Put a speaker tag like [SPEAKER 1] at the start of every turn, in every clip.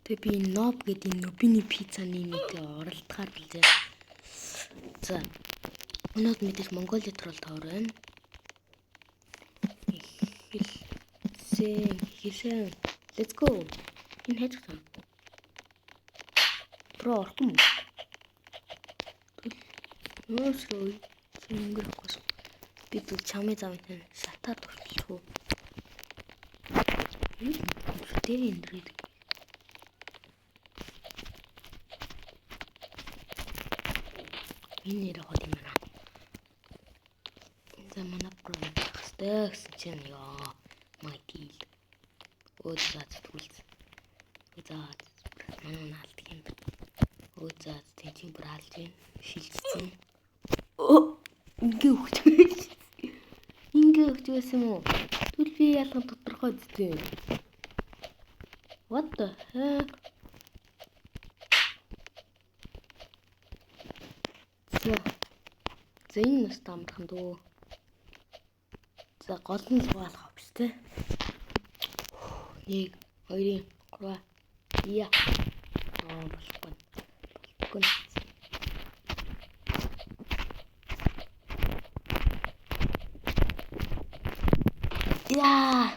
[SPEAKER 1] Тэгээ би ноб гэдэг энэ нобины пиццаны нэг оролдохаар билээ. За. Өнөөдөр мэдээж Монголид руу тоор байна. Хэлсэн. Let's go. Энэ хайж таа. Про орхон. Нөөсрөө өнгөрөхгүйс. Би түр чамын замын шатаад орчихлоо. Тэ эндрээд. Энэ нэр хот юм байна. За манай про хэвчээ гэсэн чинь яа. Май дийл. Өөзөөд түлц. Өөзөөд манай наалт юм. Өөзөөд тэнцэн бүр алж байна. Шилжсэн. Ингээ өгч. Ингээ өгч байсан юм уу? Түл би ялган тодорхой зүтэй. What the heck? За энэ нас таамархан дөө. За гол нь зугаалах авч тэ. 1 2 3 яа. Болохгүй. Яа.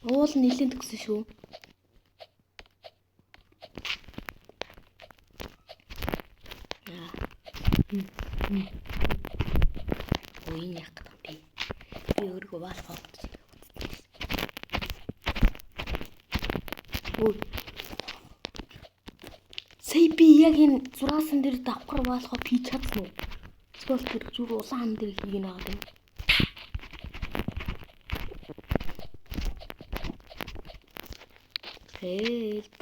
[SPEAKER 1] Уул нэлээд төгсөн шүү. Ой яг та би өөрийгөө баалах. Ой. Сая би яг энэ зураасан дээр давхар баалах пи чадсан уу? Эсвэл тэр зүр улаан дээр хийх наагаад байна. Help.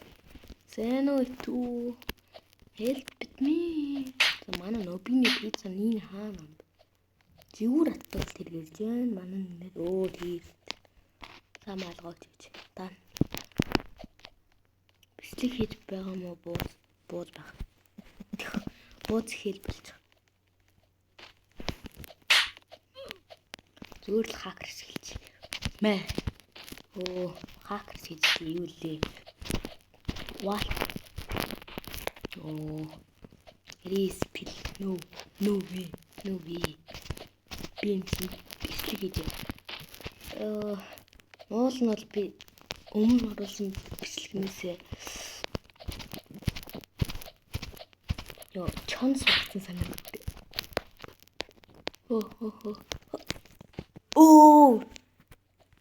[SPEAKER 1] Сэнүү түү. Help me. За манай нобины пицца нин хаана. Зүр атвал тэргэрж байна. Манай нэг тий. Самаалгооч гэж. Дан. Бичлэг хийж байгаа мó бууз баг. Бууз хэлбэлж. Зүгээр л хакерс хэлж. Мэ. Хакерс хийж юу лээ. What? Респил. No way. Бичлэг хийж. Уул нь бол би өмнө оруулсан бичлэгнээсээ чонс болсон санагдав.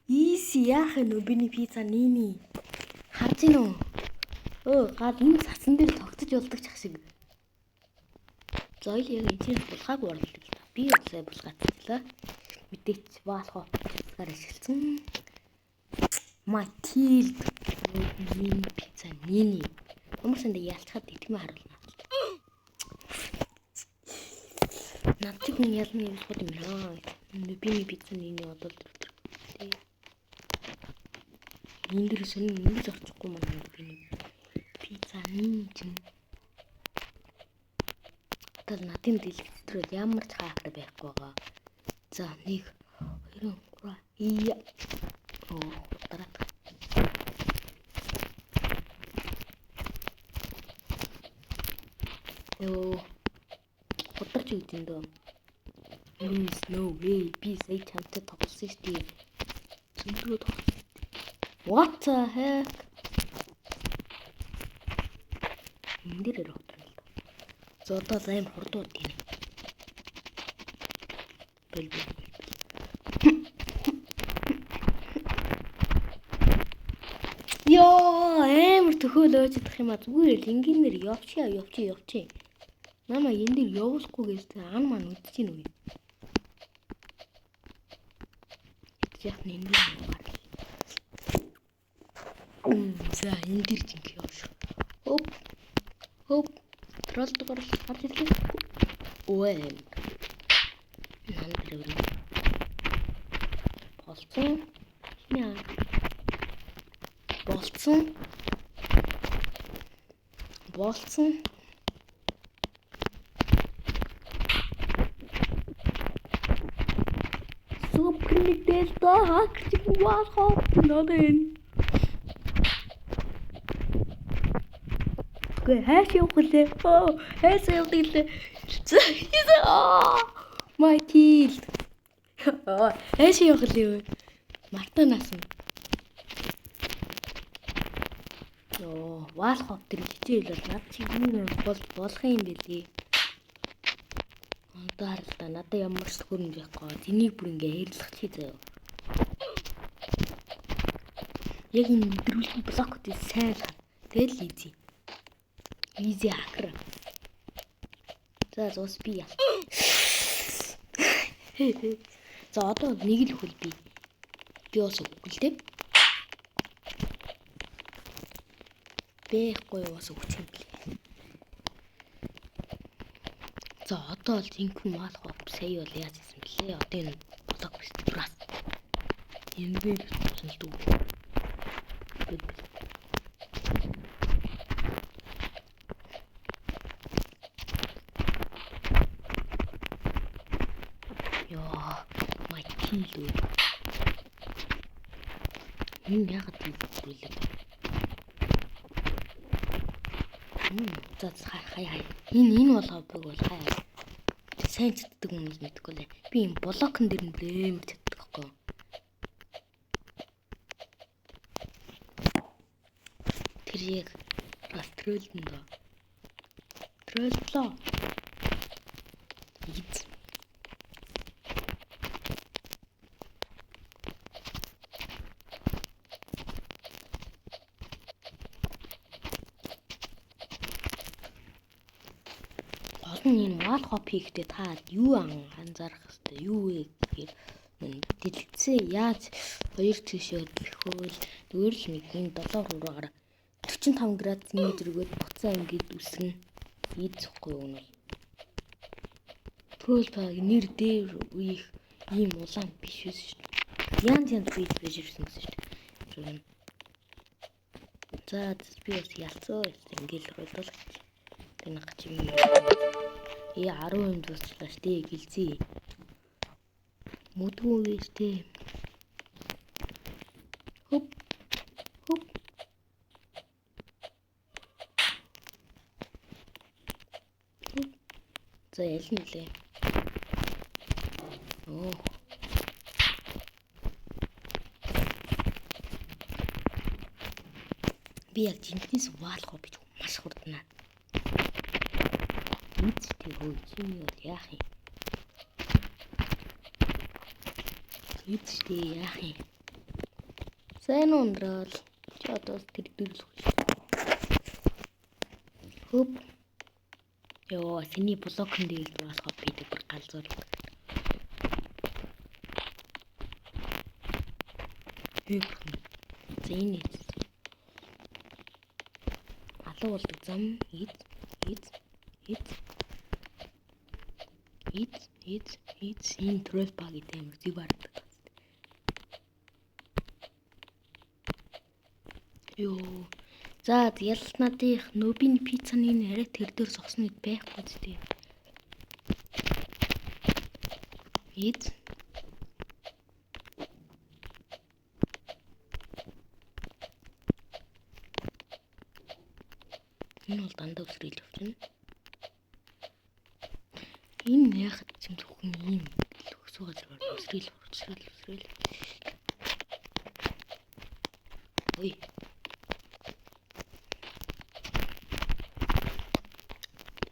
[SPEAKER 1] Easy яах вэ биний пицца нини. Харж гин үү? Гал энэ цасан дээр тогтож болдог ч шиг. Зойл яг энэ булхааг оруулдаг л та. Би болсоо булгаацлаа. Мэдээч баалах гараа шилжсэн. Матил минь пицца нини. Хүмүүсэнд ялцахад итгэмээ харуулна. Надад хүн ялна гэж бод юм аа. Биний пицца нини одоо тий. Энд дэр сонин ингэж орчихгүй маань биний пицца нини чинь. Одоо надын дэлгэцрүүд ямар ч хаахар байхгүй байгаа. За 1 2 3 ия. Тарат. Ударч үдэн дөө. No way. Би сая чамтай тоглосон шүү дээ. Зөндөө тоглосон. What the heck? Эндэр ударна л. Зодоо займ хурдууд тийм. Бэл. Ёо, амар төхөөлөөж идэх юм а зүгээр л ингээнээр явчих. Намаа энэ дээр явуулахгүй гэж ан маань үдэж гин үе. Яг энэ дээр гарал. За энэ дээр жинх явш. Хоп. Трол дугаар гарч ирлээ. Ой. Нан дээр өрөө. Болцсон. Яа. Болцсон. Delta haktig was hoppen. Гүй хайш явах лээ. Хайш явдаг лээ. My kill. Хайш явах лээ. Мартанаас нь. Вал хоптер хичээл бол над чи юм болох юм бэлээ. Андаар л да надад ямар ч хөрөнд байхгүй. Энийг бүр ингээ хэрлэх чи заяа. Яг энэ өдрүүлсэн блокд сайн л. Тэгэл easy. Easy hacker. За зус би яа. За одоо нэг л хөл би. Би бас үгэлтэй. Бэхгүй бас үгч юм блэ. За одоо л зинхэн мал хоп сая бол яаж хийсэн блэ? Одоо энэ блок бистрас. Энэ дээр болсон л дүү. My kill. Энэ яг тиймээ. За хай. Энэ болгоог бол хай. Сайн чаддаг хүмүүс мэдгүй лээ. Би энэ блокн дээр нэмэр чаддаг байхгүй. Тэр яг растролн доо. Троллоо. Ид. Энэ мал хоп хийхдээ та юу анзаарах хэрэгтэй юу вэ гэхээр дэлгэцээ яаж хоёр тишээ хөдөлгөхөөл зүгээр л нэг энэ 7 руугаар 45 градус нэмжрэгөөд буцаа ингээд үснэ ийдсэхгүй юу нь бол баг нэр дээр үеих ийм улаан биш үү шүү дээ янз бийж ирсэн гэсэн шүү дээ за би бас ялцоо ингээд руудал тэнэг чи 10 дуусчлаа штэ гэлзээ. Мөдгөө гэжтэй. Хоп. За ялна лээ. Би яг жинхэнэс ваалах гэж маш хурднаа. Эцтэй хөөцөн яах юм. Эцтэй яах юм. Сайн ундрал. Чи одоо тэр дэрлэх шүү. Хөп. Йоо, синий блокн дээр болох бид бүр галзуул. Зэний. Алуу болдог зам ид. Энэ трол баг гэдэг юм зүг бардаг. Йоо. За ялснадын нөбийн пиццаны арай тэр дээр зогснод байхгүй зү. Ид. Энэ бол дандаа өсрөөл явчихна. Энэ яг юм зөвхөн ийм өсөө газар өсрөөл. Ой.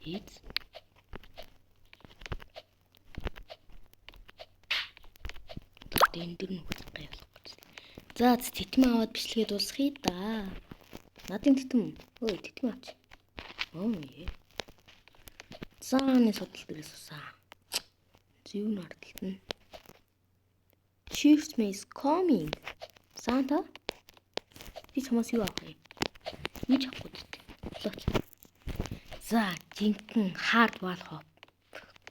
[SPEAKER 1] Ид. Энд дэр нүх гайвах гэж. За тэтэм аваад бичлэгээ дуусгая да. Надын тэтэм. Ой, тэтэм авч. Ээ. Зааны судал дээрээс усаа. Зүүн ардалт нь. Chiefs is coming. Santa. Би чамаас юу авах юм? Юу авах вэ? За, жинхэнэ hard wall hop.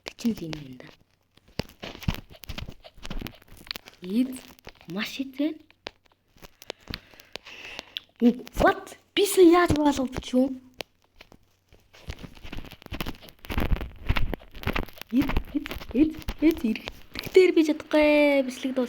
[SPEAKER 1] Тэчин л юм да. Ид маш ихэн. What? Би сая яаж wall hop ч юм? Ид ирэх. Тэр би чадахгүй бичлэг дуус.